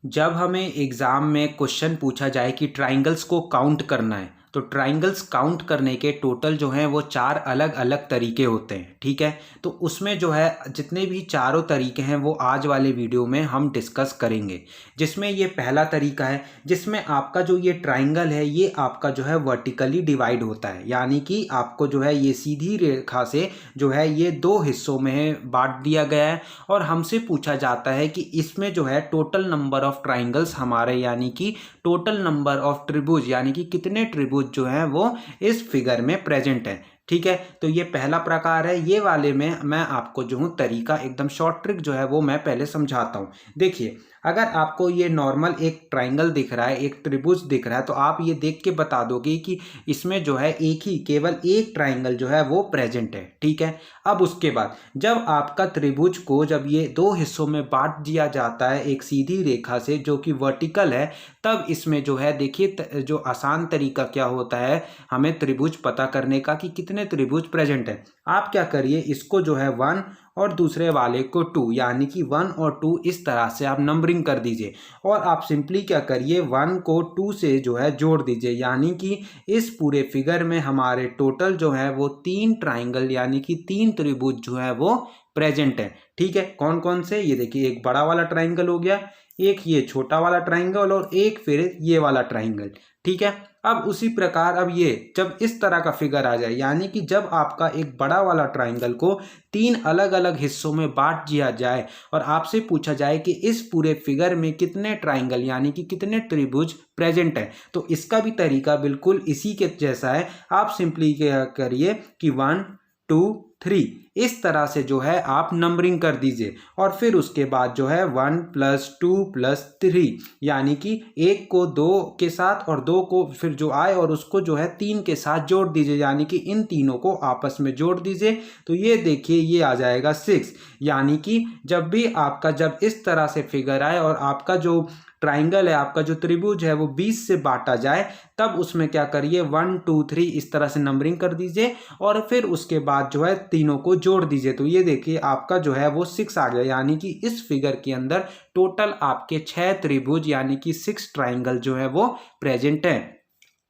जब हमें एग्ज़ाम में क्वेश्चन पूछा जाए कि ट्राइंगल्स को काउंट करना है तो ट्राइंगल्स काउंट करने के टोटल जो हैं वो 4 अलग अलग तरीके होते हैं। ठीक है, तो उसमें जो है जितने भी चारों तरीके हैं वो आज वाले वीडियो में हम डिस्कस करेंगे। जिसमें ये पहला तरीका है जिसमें आपका जो ये ट्राइंगल है ये आपका जो है वर्टिकली डिवाइड होता है, यानी कि आपको जो है ये सीधी रेखा से जो है ये दो हिस्सों में बांट दिया गया है और हमसे पूछा जाता है कि इसमें जो है टोटल नंबर ऑफ ट्राइंगल्स हमारे, यानी कि टोटल नंबर ऑफ त्रिभुज, यानी कि कितने त्रिभुज जो हैं वो इस फिगर में प्रेजेंट हैं। ठीक है, तो ये पहला प्रकार है। ये वाले में मैं आपको जो हूँ तरीका एकदम शॉर्ट ट्रिक जो है वो मैं पहले समझाता हूँ। देखिए, अगर आपको ये नॉर्मल एक ट्राइंगल दिख रहा है, एक त्रिभुज दिख रहा है, तो आप ये देख के बता दोगे कि इसमें जो है एक ही केवल एक ट्राइंगल जो है वो प्रेजेंट है। ठीक है, अब उसके बाद जब आपका त्रिभुज को जब ये दो हिस्सों में बांट दिया जाता है एक सीधी रेखा से जो कि वर्टिकल है, तब इसमें जो है देखिए जो आसान तरीका क्या होता है हमें त्रिभुज पता करने का कि कितने त्रिभुज प्रेजेंट है। आप क्या करिए, इसको जो है 1 और दूसरे वाले को 2, यानी कि 1 और 2 इस तरह से आप नंबरिंग कर दीजिए और आप सिंपली क्या करिए 1 को 2 से जो है जोड़ दीजिए, यानी कि इस पूरे फिगर में हमारे टोटल जो है वो 3 ट्राइंगल यानी कि 3 त्रिभुज जो है वो प्रेजेंट है। ठीक है, कौन कौन से, ये देखिए एक बड़ा वाला ट्राइंगल हो गया, एक ये छोटा वाला ट्राइंगल और एक फिर ये वाला ट्राइंगल। ठीक है, अब उसी प्रकार अब ये जब इस तरह का फिगर आ जाए, यानी कि जब आपका एक बड़ा वाला ट्राइंगल को 3 अलग अलग हिस्सों में बांट दिया जाए और आपसे पूछा जाए कि इस पूरे फिगर में कितने ट्राइंगल यानी कि कितने त्रिभुज प्रेजेंट है, तो इसका भी तरीका बिल्कुल इसी के जैसा है। आप सिंपली क्या करिए कि 1 2 3 इस तरह से जो है आप नंबरिंग कर दीजिए और फिर उसके बाद जो है 1 + 2 + 3, यानी कि एक को 2 के साथ और 2 को फिर जो आए और उसको जो है 3 के साथ जोड़ दीजिए, यानी कि इन तीनों को आपस में जोड़ दीजिए। तो ये देखिए ये आ जाएगा 6, यानी कि जब भी आपका जब इस तरह से फिगर आए और आपका जो ट्राइंगल है, आपका जो त्रिभुज है वो 20 से बांटा जाए, तब उसमें क्या करिए 1 2 3 इस तरह से नंबरिंग कर दीजिए और फिर उसके बाद जो है तीनों को जोड़ दीजिए। तो ये देखिए आपका जो है वो 6 आ गया, यानी कि इस फिगर के अंदर टोटल आपके 6 त्रिभुज यानी कि 6 ट्राइंगल जो है वो प्रेजेंट है।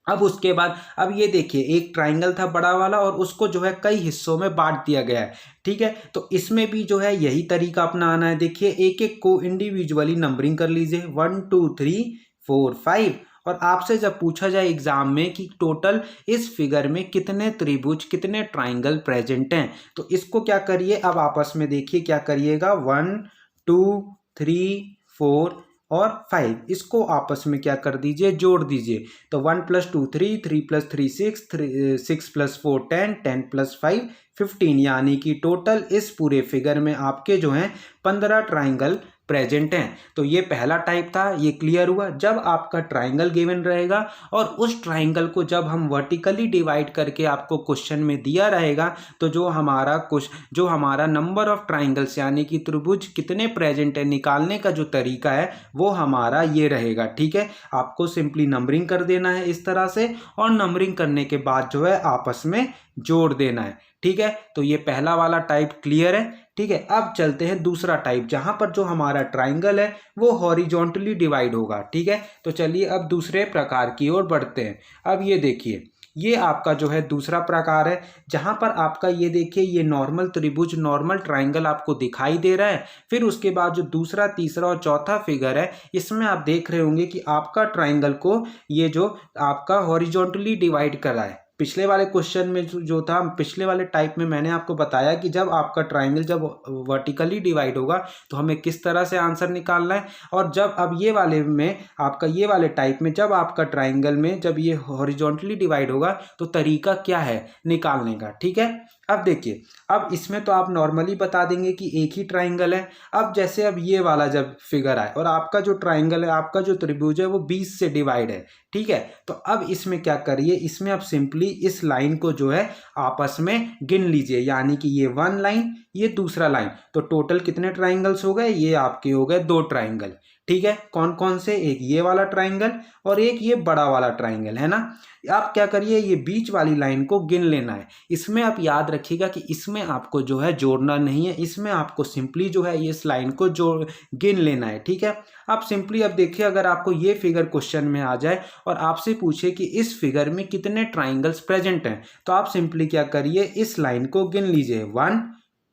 अब उसके बाद अब ये देखिए एक ट्राइंगल था बड़ा वाला और उसको जो है कई हिस्सों में बांट दिया गया है। ठीक है, तो इसमें भी जो है यही तरीका अपनाना है। देखिए एक एक को इंडिविजुअली नंबरिंग कर लीजिए 1 2 3 4 5 और आपसे जब पूछा जाए एग्जाम में कि टोटल इस फिगर में कितने त्रिभुज कितने ट्राइंगल प्रेजेंट हैं, तो इसको क्या करिए अब आपस में देखिए क्या करिएगा 1 2 3 4 और 5 इसको आपस में क्या कर दीजिए जोड़ दीजिए। तो 1 + 2 3 3 + 3 6 6 + 4 10 10 + 5 15, यानी कि टोटल इस पूरे फिगर में आपके जो हैं 15 ट्राइंगल प्रेजेंट हैं। तो ये पहला टाइप था, ये क्लियर हुआ। जब आपका ट्राइंगल गिवन रहेगा और उस ट्राइंगल को जब हम वर्टिकली डिवाइड करके आपको क्वेश्चन में दिया रहेगा, तो जो हमारा नंबर ऑफ ट्राइंगल्स यानी कि त्रिभुज कितने प्रेजेंट है निकालने का जो तरीका है वो हमारा ये रहेगा। ठीक है, आपको सिंपली नंबरिंग कर देना है इस तरह से और नंबरिंग करने के बाद जो है आपस में जोड़ देना है। ठीक है, तो ये पहला वाला टाइप क्लियर है। ठीक है, अब चलते हैं दूसरा टाइप जहां पर जो हमारा ट्राइंगल है वो हॉरिजॉन्टली डिवाइड होगा। ठीक है, तो चलिए अब दूसरे प्रकार की ओर बढ़ते हैं। अब ये देखिए ये आपका जो है दूसरा प्रकार है जहां पर आपका ये देखिए ये नॉर्मल त्रिभुज नॉर्मल ट्राइंगल आपको दिखाई दे रहा है। फिर उसके बाद जो दूसरा तीसरा और चौथा फिगर है इसमें आप देख रहे होंगे कि आपका ट्राइंगल को ये जो आपका हॉरिजॉन्टली डिवाइड करा है। पिछले वाले क्वेश्चन में जो था पिछले वाले टाइप में मैंने आपको बताया कि जब आपका ट्राइंगल जब वर्टिकली डिवाइड होगा तो हमें किस तरह से आंसर निकालना है, और जब अब ये वाले में आपका ये वाले टाइप में जब आपका ट्राइंगल में जब ये हॉरिजॉन्टली डिवाइड होगा तो तरीका क्या है निकालने का। ठीक है, अब देखिए अब इसमें तो आप नॉर्मली बता देंगे कि एक ही ट्राइंगल है। अब जैसे अब ये वाला जब फिगर आए और आपका जो ट्राइंगल है आपका जो त्रिभुज है वो 20 से डिवाइड है। ठीक है, तो अब इसमें क्या करिए, इसमें आप सिंपली इस लाइन को जो है आपस में गिन लीजिए, यानी कि ये 1 लाइन ये दूसरा लाइन, तो टोटल कितने ट्राइंगल्स हो गए, ये आपके हो गए 2 ट्राइंगल। ठीक है, कौन कौन से, एक ये वाला ट्राइंगल और एक ये बड़ा वाला ट्राइंगल है ना। आप क्या करिए, ये बीच वाली लाइन को गिन लेना है। इसमें आप याद रखिएगा कि इसमें आपको जो है जोड़ना नहीं है, इसमें आपको सिंपली जो है इस लाइन को जोड़ गिन लेना है। ठीक है, आप सिंपली अब देखिए, अगर आपको ये फिगर क्वेश्चन में आ जाए और आपसे पूछे कि इस फिगर में कितने ट्राइंगल्स प्रेजेंट हैं, तो आप सिंपली क्या करिए, इस लाइन को गिन लीजिए 1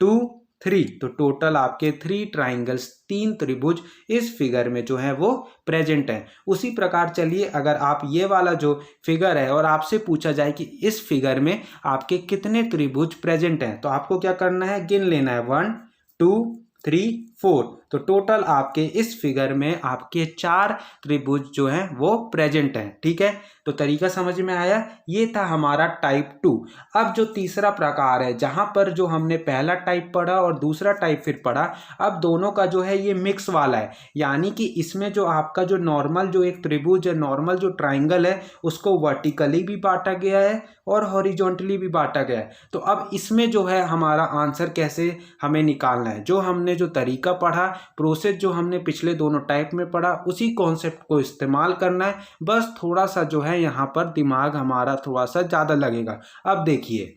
2 3, तो टोटल आपके 3 ट्राइंगल्स, 3 त्रिभुज इस फिगर में जो है वो प्रेजेंट है। उसी प्रकार चलिए, अगर आप ये वाला जो फिगर है और आपसे पूछा जाए कि इस फिगर में आपके कितने त्रिभुज प्रेजेंट हैं, तो आपको क्या करना है, गिन लेना है 1 2 3 4, तो टोटल आपके इस फिगर में आपके 4 त्रिभुज जो हैं वो प्रेजेंट हैं। ठीक है, तो तरीका समझ में आया। ये था हमारा टाइप 2। अब जो तीसरा प्रकार है, जहां पर जो हमने पहला टाइप पढ़ा और दूसरा टाइप फिर पढ़ा, अब दोनों का जो है ये मिक्स वाला है, यानी कि इसमें जो आपका जो नॉर्मल जो एक त्रिभुज है, नॉर्मल जो ट्राइंगल है, उसको वर्टिकली भी बांटा गया है और हॉरिजॉन्टली भी बांटा गया है। तो अब इसमें जो है हमारा आंसर कैसे हमें निकालना है, जो हमने जो तरीका पढ़ा, प्रोसेस जो हमने पिछले दोनों टाइप में पढ़ा, उसी कॉन्सेप्ट को इस्तेमाल करना है। बस थोड़ा सा जो है यहाँ पर दिमाग हमारा थोड़ा सा ज़्यादा लगेगा। अब देखिए,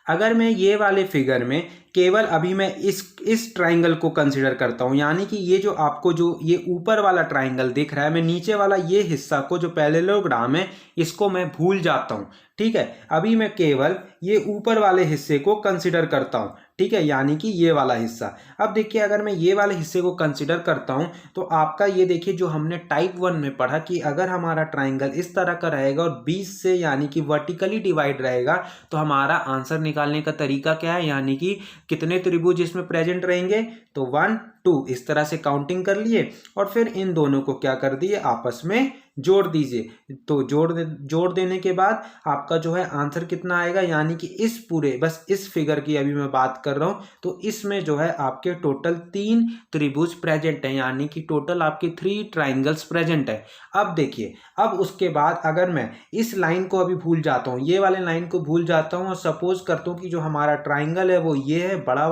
अगर मैं ये वाले फिगर में केवल अभी मैं इस ट्राइंगल को कंसिडर करता हूँ, यानी कि ये जो आपको जो ये ऊपर वाला ट्राइंगल दिख रहा है, मैं नीचे वाला ये हिस्सा को जो पैरेललोग्राम है इसको मैं भूल जाता हूँ। ठीक है, अभी मैं केवल ये ऊपर वाले हिस्से को कंसिडर करता हूँ। ठीक है, यानी कि ये वाला हिस्सा। अब देखिए, अगर मैं ये वाले हिस्से को कंसिडर करता हूँ तो आपका ये देखिए, जो हमने टाइप 1 में पढ़ा कि अगर हमारा ट्राइंगल इस तरह का रहेगा और बीच से यानी कि वर्टिकली डिवाइड रहेगा, तो हमारा आंसर निकालने का तरीका क्या है, यानी कि कितने त्रिभुज इसमें प्रेजेंट रहेंगे, तो 1 2 इस तरह से काउंटिंग कर लिए और फिर इन दोनों को क्या कर दिए, आपस में जोड़ दीजिए। तो जोड़ देने के बाद आपका जो है आंसर कितना आएगा, यानी कि इस पूरे, बस इस फिगर की अभी मैं बात कर रहा हूं, तो इसमें जो है आपके टोटल 3 त्रिभुज प्रेजेंट है, यानी कि टोटल आपके 3 ट्राइंगल्स प्रेजेंट है। अब देखिए, अब उसके बाद अगर मैं इस लाइन को अभी भूल जाता हूँ, ये वाले लाइन को भूल जाता हूँ और सपोज करता हूँ कि जो हमारा ट्राइंगल है वो ये है, बड़ा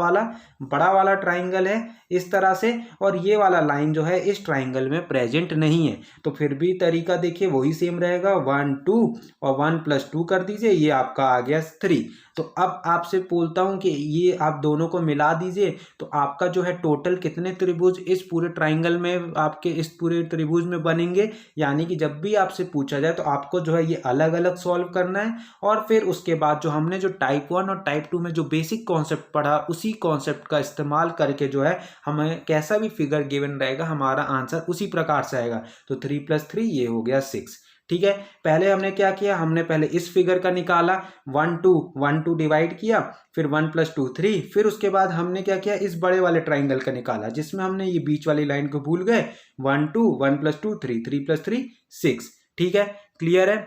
वाला ट्राइंगल है इस तरह से, और ये वाला लाइन जो है इस ट्राइंगल में प्रेजेंट नहीं है, तो फिर भी तरीका देखिए वही सेम रहेगा, 1 2 और 1 + 2 कर दीजिए, ये आपका आ गया 3। तो अब आपसे बोलता हूं कि ये आप दोनों को मिला दीजिए, तो आपका जो है टोटल कितने त्रिभुज इस पूरे ट्राइंगल में, आपके इस पूरे त्रिभुज में बनेंगे। यानी कि जब भी आपसे पूछा जाए तो आपको जो है ये अलग अलग सॉल्व करना है, और फिर उसके बाद जो हमने जो टाइप 1 और टाइप 2 में जो बेसिक कॉन्सेप्ट पढ़ा, उसी कॉन्सेप्ट का इस्तेमाल करके जो है हमें कैसा भी फिगर गिवन रहेगा, हमारा आंसर उसी प्रकार से आएगा। तो 3 + 3 ये हो गया 6। ठीक है, पहले हमने क्या किया, हमने पहले इस फिगर का निकाला, 1 2 डिवाइड किया, फिर 1 + 2 3, फिर उसके बाद हमने क्या किया, इस बड़े वाले ट्राइंगल का निकाला, जिसमें हमने ये बीच वाली लाइन को भूल गए, 1 2 1 + 2 3 3 + 3 6। ठीक है, क्लियर है।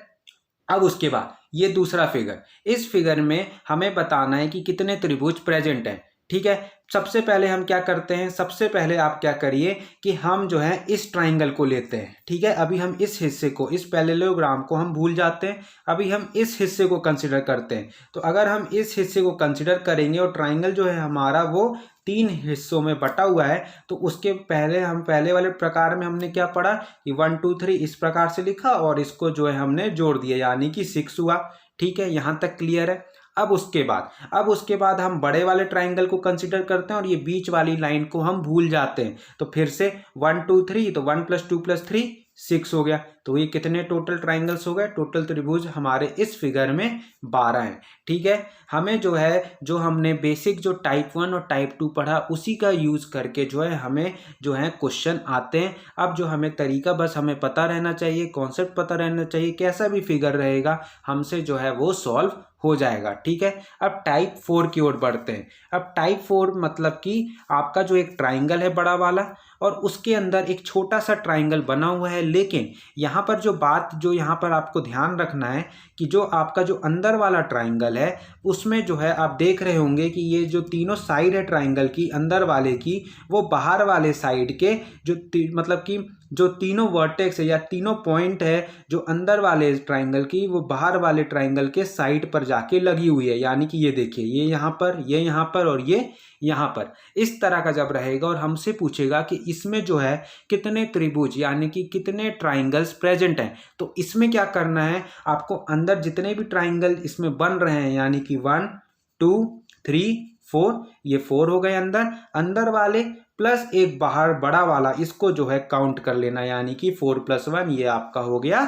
अब उसके बाद ये दूसरा फिगर, इस फिगर में हमें बताना है कि कितने त्रिभुज प्रेजेंट हैं। ठीक है, सबसे पहले हम क्या करते हैं, सबसे पहले आप क्या करिए कि हम जो है इस ट्राइंगल को लेते हैं। ठीक है, अभी हम इस हिस्से को, इस पैरेललोग्राम को हम भूल जाते हैं, अभी हम इस हिस्से को कंसिडर करते हैं। तो अगर हम इस हिस्से को कंसिडर करेंगे और ट्राइंगल जो है हमारा वो 3 हिस्सों में बटा हुआ है, तो उसके पहले हम पहले वाले प्रकार में हमने क्या पढ़ा कि 1 2 3 इस प्रकार से लिखा और इसको जो है हमने जोड़ दिया, यानी कि 6 हुआ। ठीक है, यहाँ तक क्लियर है। अब उसके बाद हम बड़े वाले ट्राइंगल को कंसिडर करते हैं और ये बीच वाली लाइन को हम भूल जाते हैं। तो फिर से 1 2 3, तो 1 + 2 + 3 6 हो गया। तो ये कितने टोटल ट्राइंगल्स हो गए, टोटल त्रिभुज हमारे इस फिगर में 12 हैं। ठीक है, हमें जो है, जो हमने बेसिक जो टाइप 1 और टाइप 2 पढ़ा, उसी का यूज करके जो है हमें जो है क्वेश्चन आते हैं। अब जो हमें तरीका, बस हमें पता रहना चाहिए, कॉन्सेप्ट पता रहना चाहिए, कैसा भी फिगर रहेगा हमसे जो है वो सॉल्व हो जाएगा। ठीक है, अब टाइप 4 की ओर बढ़ते हैं। अब टाइप 4 मतलब कि आपका जो एक ट्राइंगल है बड़ा वाला और उसके अंदर एक छोटा सा ट्राइंगल बना हुआ है, लेकिन यहाँ पर जो बात, जो यहाँ पर आपको ध्यान रखना है कि जो आपका जो अंदर वाला ट्राइंगल है उसमें जो है आप देख रहे होंगे कि ये जो तीनों साइड है ट्राइंगल की, अंदर वाले की, वो बाहर वाले साइड के जो मतलब कि जो तीनों वर्टेक्स है या तीनों पॉइंट है जो अंदर वाले ट्राइंगल की, वो बाहर वाले ट्राइंगल के साइड पर जाके लगी हुई है। यानी कि ये देखिए, ये यहाँ पर, ये यहाँ पर और ये यहाँ पर, इस तरह का जब रहेगा और हमसे पूछेगा कि इसमें जो है कितने त्रिभुज यानी कि कितने ट्राइंगल्स प्रेजेंट हैं, तो इसमें क्या करना है, आपको अंदर जितने भी ट्राइंगल इसमें बन रहे हैं यानी कि 1 2 3 4, ये 4 हो गए अंदर अंदर वाले, प्लस एक बाहर बड़ा वाला, इसको जो है काउंट कर लेना, यानी कि 4 + 1 ये आपका हो गया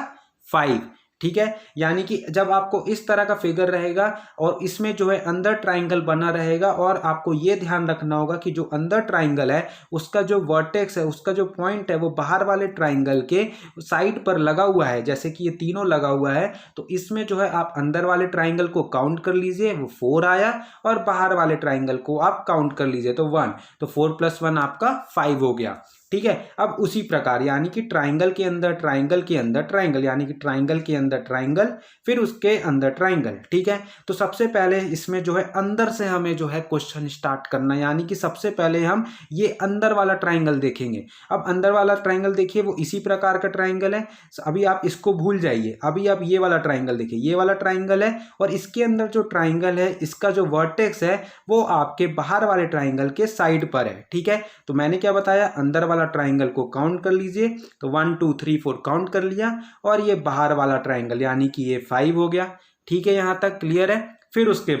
5। ठीक है, यानी कि जब आपको इस तरह का फिगर रहेगा और इसमें जो है अंदर ट्राइंगल बना रहेगा, और आपको ये ध्यान रखना होगा कि जो अंदर ट्राइंगल है उसका जो वर्टेक्स है, उसका जो पॉइंट है, वो बाहर वाले ट्राइंगल के साइड पर लगा हुआ है। जैसे कि ये तीनों लगा हुआ है, तो इसमें जो है आप अंदर वाले ट्राइंगल को काउंट कर लीजिए, वो 4 आया, और बाहर वाले ट्राइंगल को आप काउंट कर लीजिए तो 1, तो 4 + 1 आपका 5 हो गया। ठीक है, अब उसी प्रकार यानी कि ट्राइंगल के अंदर ट्राइंगल के अंदर ट्राइंगल, यानी कि ट्राइंगल के अंदर ट्राइंगल, फिर उसके अंदर ट्राइंगल। ठीक है, तो सबसे पहले इसमें जो है अंदर से हमें जो है क्वेश्चन स्टार्ट करना, यानी कि सबसे पहले हम ये अंदर वाला ट्राइंगल देखेंगे। अब अंदर वाला ट्राइंगल देखिए, वो इसी प्रकार का ट्राइंगल है, अभी आप इसको भूल जाइए, अभी आप ये वाला ट्राइंगल देखिए, ये वाला ट्राइंगल है, और इसके अंदर जो ट्राइंगल है इसका जो वर्टेक्स है वो आपके बाहर वाले ट्राइंगल के साइड पर है। ठीक है, तो मैंने क्या बताया, अंदर वाला ट्राइंगल को काउंट कर लीजिए, तो 1 2 3 4 काउंट कर लिया, और ये बाहर वाला ट्राइंगल यानी कि ये 5 हो गया। ठीक है, यहां तक क्लियर है। फिर उसके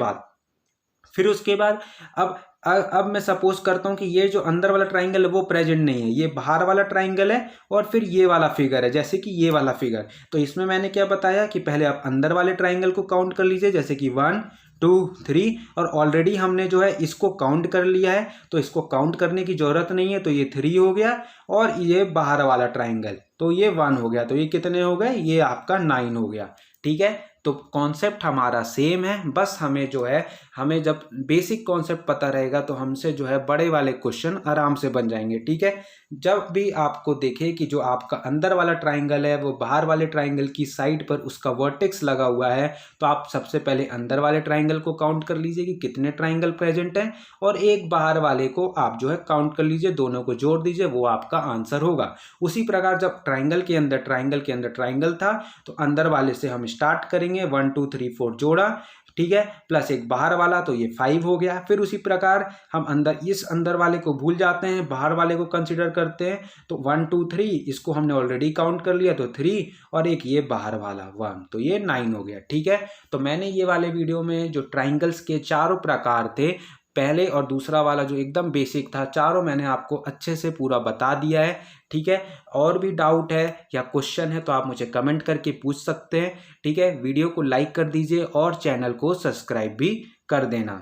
बाद अब मैं सपोज करता हूं कि ये जो अंदर वाला ट्राइंगल है वो प्रेजेंट नहीं है, ये बाहर वाला ट्राइंगल है, और फिर ये वाला फिगर है, जैसे कि ये वाला फिगर। तो इसमें मैंने क्या बताया कि पहले आप अंदर वाले ट्राइंगल को काउंट कर लीजिए, जैसे कि 1 2 3, और ऑलरेडी हमने जो है इसको काउंट कर लिया है, तो इसको काउंट करने की जरूरत नहीं है, तो ये 3 हो गया, और ये बाहर वाला ट्राइंगल तो ये 1 हो गया, तो ये कितने हो गए, ये आपका 9 हो गया। ठीक है, तो कॉन्सेप्ट हमारा सेम है, बस हमें जो है, हमें जब बेसिक कॉन्सेप्ट पता रहेगा तो हमसे जो है बड़े वाले क्वेश्चन आराम से बन जाएंगे। ठीक है, जब भी आपको देखे कि जो आपका अंदर वाला ट्राइंगल है वो बाहर वाले ट्राइंगल की साइड पर उसका वर्टेक्स लगा हुआ है, तो आप सबसे पहले अंदर वाले ट्राइंगल को काउंट कर लीजिए कि कितने ट्राइंगल प्रेजेंट हैं, और एक बाहर वाले को आप जो है काउंट कर लीजिए, दोनों को जोड़ दीजिए, वो आपका आंसर होगा। उसी प्रकार जब ट्राइंगल के अंदर ट्राइंगल था, तो अंदर वाले से हम स्टार्ट करेंगे, 1 2 3 4 जोड़ा, ठीक है, प्लस एक बाहर वाला, तो ये 5 हो गया। फिर उसी प्रकार हम इस अंदर वाले को भूल जाते हैं, बाहर वाले को कंसीडर करते हैं, तो 1 2 3 इसको हमने ऑलरेडी काउंट कर लिया, तो 3, और एक ये बाहर वाला 1, तो ये 9 हो गया। ठीक है, तो मैंने ये वाले वीडियो में जो ट्राइंगल्स के चारों प्रकार थे, पहले और दूसरा वाला जो एकदम बेसिक था, चारों मैंने आपको अच्छे से पूरा बता दिया है। ठीक है, और भी डाउट है या क्वेश्चन है तो आप मुझे कमेंट करके पूछ सकते हैं। ठीक है, वीडियो को लाइक कर दीजिए और चैनल को सब्सक्राइब भी कर देना।